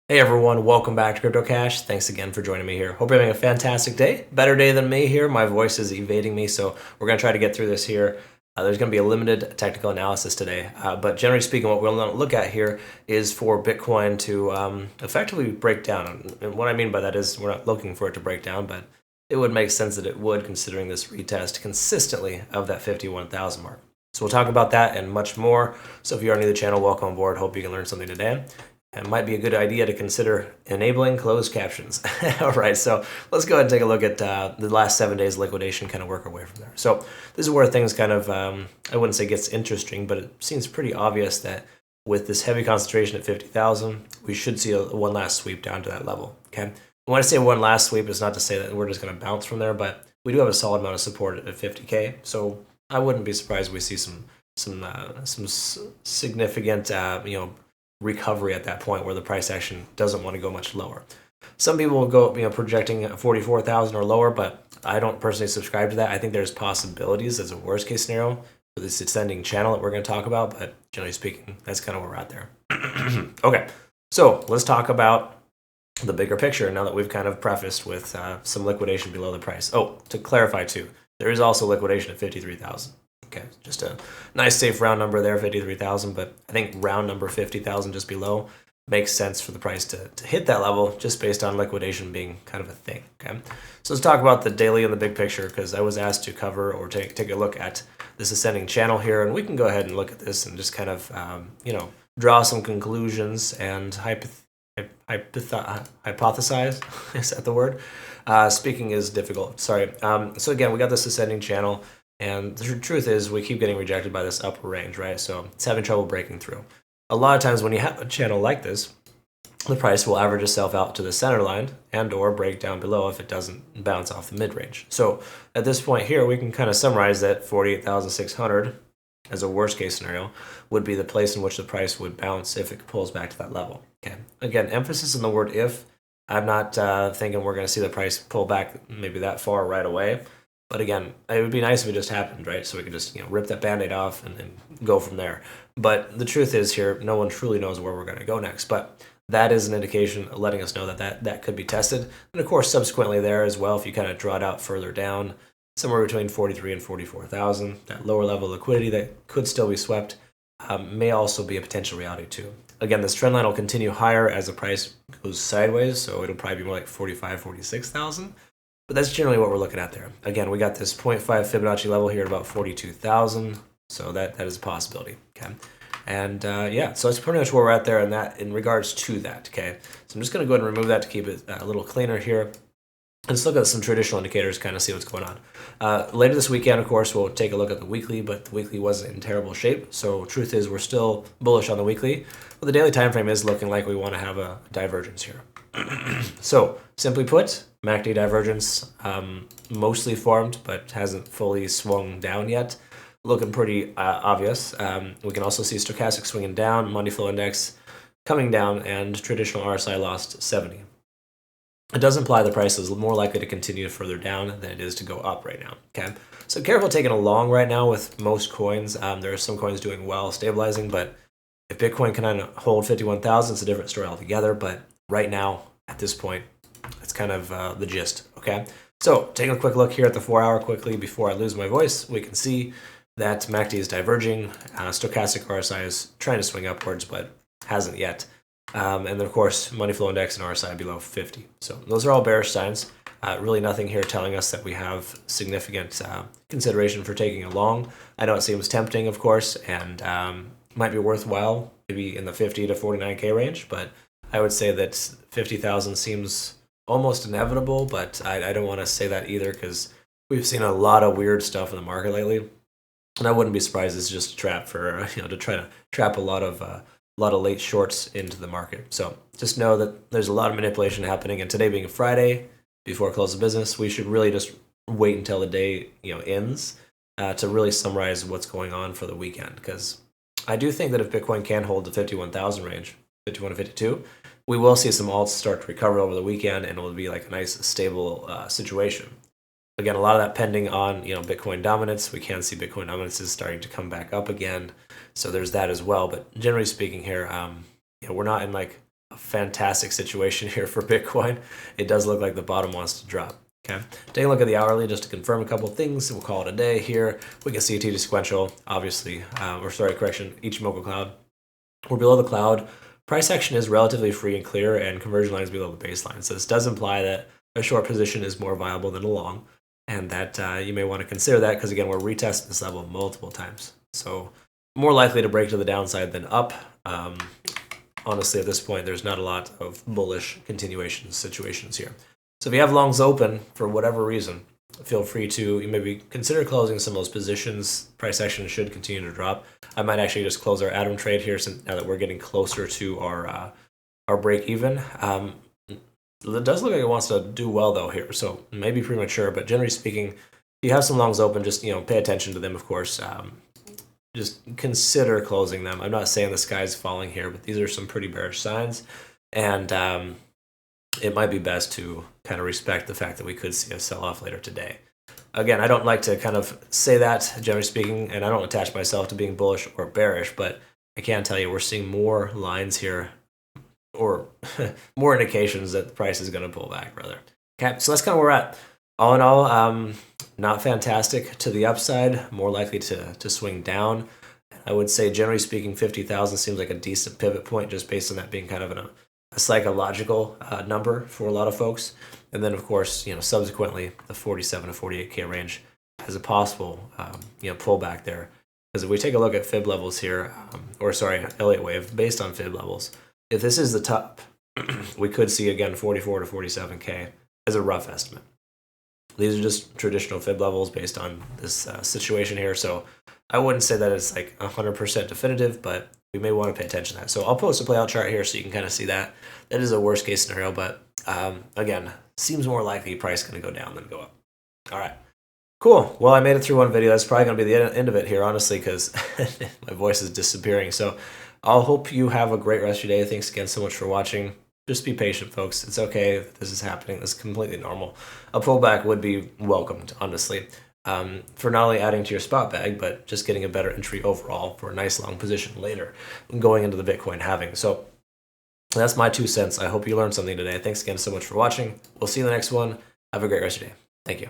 Hey everyone, welcome back to Crypto Cash. Thanks again for joining me here. Hope you're having a fantastic day. Better day than me here. My voice is evading me, so we're going to try to get through this here. There's going to be a limited technical analysis today, but generally speaking, what we'll look at here is for Bitcoin to effectively break down. And what I mean by that is we're not looking for it to break down, but it would make sense that it would, considering this retest consistently of that 51,000 mark. So we'll talk about that and much more. So if you are new to the channel, welcome aboard. Hope you can learn something today. It might be a good idea to consider enabling closed captions. All right, so let's go ahead and take a look at the last 7 days liquidation, kind of work our way from there. So this is where things kind of, I wouldn't say gets interesting, but it seems pretty obvious that with this heavy concentration at 50,000, we should see one last sweep down to that level, okay? When I say one last sweep, it's not to say that we're just going to bounce from there, but we do have a solid amount of support at 50K, so I wouldn't be surprised if we see some significant, recovery at that point where the price action doesn't want to go much lower. Some people will go, projecting 44,000 or lower, but I don't personally subscribe to that. I think there's possibilities as a worst case scenario for this ascending channel that we're going to talk about, but generally speaking, that's kind of where we're at there. Okay, so let's talk about the bigger picture now that we've kind of prefaced with some liquidation below the price. Oh, to clarify too, there is also liquidation at 53,000. Okay, just a nice safe round number there, 53,000, but I think round number 50,000 just below makes sense for the price to hit that level just based on liquidation being kind of a thing, okay? So let's talk about the daily and the big picture because I was asked to cover or take a look at this ascending channel here, and we can go ahead and look at this and just kind of, draw some conclusions and hypothesize, is that the word? Speaking is difficult, sorry. So again, we got this ascending channel. And the truth is we keep getting rejected by this upper range, right? So it's having trouble breaking through. A lot of times when you have a channel like this, the price will average itself out to the center line and or break down below if it doesn't bounce off the mid-range. So at this point here, we can kind of summarize that 48,600 as a worst case scenario would be the place in which the price would bounce if it pulls back to that level. Okay. Again, emphasis on the word if. I'm not thinking we're going to see the price pull back maybe that far right away. But again, it would be nice if it just happened, right? So we could just rip that Band-Aid off and go from there. But the truth is here, no one truly knows where we're going to go next. But that is an indication letting us know that could be tested. And of course, subsequently there as well, if you kind of draw it out further down, somewhere between 43 and 44,000, that lower level liquidity that could still be swept may also be a potential reality too. Again, this trend line will continue higher as the price goes sideways, so it'll probably be more like 45, 46,000. But that's generally what we're looking at there. Again, we got this 0.5 Fibonacci level here at about 42,000. So that is a possibility, okay? And so that's pretty much where we're at there in regards to that, okay? So I'm just going to go ahead and remove that to keep it a little cleaner here. Let's look at some traditional indicators, kind of see what's going on. Later this weekend, of course, we'll take a look at the weekly, but the weekly wasn't in terrible shape. So truth is we're still bullish on the weekly, but the daily time frame is looking like we want to have a divergence here. So simply put, MACD divergence mostly formed, but hasn't fully swung down yet. Looking pretty obvious. We can also see stochastic swinging down, money flow index coming down, and traditional RSI lost 70. It does imply the price is more likely to continue further down than it is to go up right now, okay? So careful taking a long right now with most coins. There are some coins doing well, stabilizing, but if Bitcoin can hold 51,000, it's a different story altogether, but right now, at this point, it's kind of the gist, okay? So taking a quick look here at the 4 hour quickly before I lose my voice, we can see that MACD is diverging. Stochastic RSI is trying to swing upwards, but hasn't yet. And then, of course, money flow index and RSI below 50. So those are all bearish signs. Really nothing here telling us that we have significant consideration for taking a long. I know it seems tempting, of course, and might be worthwhile, maybe in the 50 to 49K range, but I would say that 50,000 seems almost inevitable, but I don't want to say that either because we've seen a lot of weird stuff in the market lately, and I wouldn't be surprised it's just a trap for to try to trap a lot of late shorts into the market. So just know that there's a lot of manipulation happening, and today being a Friday before close of business, we should really just wait until the day ends to really summarize what's going on for the weekend, because I do think that if Bitcoin can hold the 51,000 range, 51 to 52, we will see some alts start to recover over the weekend, and it will be like a nice stable situation. Again, a lot of that pending on Bitcoin dominance. We can see Bitcoin dominance is starting to come back up again, so there's that as well. But generally speaking here, we're not in like a fantastic situation here for Bitcoin. It does look like the bottom wants to drop. Okay, taking a look at the hourly just to confirm a couple of things. We'll call it a day here. We can see TD sequential, obviously, Ichimoku cloud. We're below the cloud. Price action is relatively free and clear, and conversion line is below the baseline. So this does imply that a short position is more viable than a long, and that you may want to consider that because, again, we're retesting this level multiple times. So more likely to break to the downside than up. Honestly, at this point, there's not a lot of bullish continuation situations here. So if you have longs open for whatever reason, feel free to maybe consider closing some of those positions. Price action should continue to drop. I might actually just close our Atom trade here since now that we're getting closer to our break even. It does look like it wants to do well though here, so maybe premature. But generally speaking, if you have some longs open, just pay attention to them. Of course, just consider closing them. I'm not saying the sky's falling here, but these are some pretty bearish signs, and it might be best to kind of respect the fact that we could see a sell-off later today. Again, I don't like to kind of say that, generally speaking, and I don't attach myself to being bullish or bearish, but I can tell you we're seeing more lines here, or more indications that the price is going to pull back, rather. Okay, so that's kind of where we're at. All in all, not fantastic to the upside, more likely to swing down. I would say, generally speaking, 50,000 seems like a decent pivot point, just based on that being kind of a psychological number for a lot of folks. And then, of course, subsequently, the 47 to 48K range has a possible, pullback there. Because if we take a look at fib levels here, Elliott Wave, based on fib levels, if this is the top, we could see, again, 44 to 47K as a rough estimate. These are just traditional fib levels based on this situation here. So I wouldn't say that it's like 100% definitive, but we may want to pay attention to that. So I'll post a playout chart here so you can kind of see that. That is a worst case scenario, but again, seems more likely price going to go down than go up. All right. Cool. Well, I made it through one video. That's probably going to be the end of it here, honestly, because my voice is disappearing. So I'll hope you have a great rest of your day. Thanks again so much for watching. Just be patient, folks. It's okay if this is happening. This is completely normal. A pullback would be welcomed, honestly, for not only adding to your spot bag, but just getting a better entry overall for a nice long position later going into the Bitcoin halving. So that's my 2 cents. I hope you learned something today. Thanks again so much for watching. We'll see you in the next one. Have a great rest of your day. Thank you.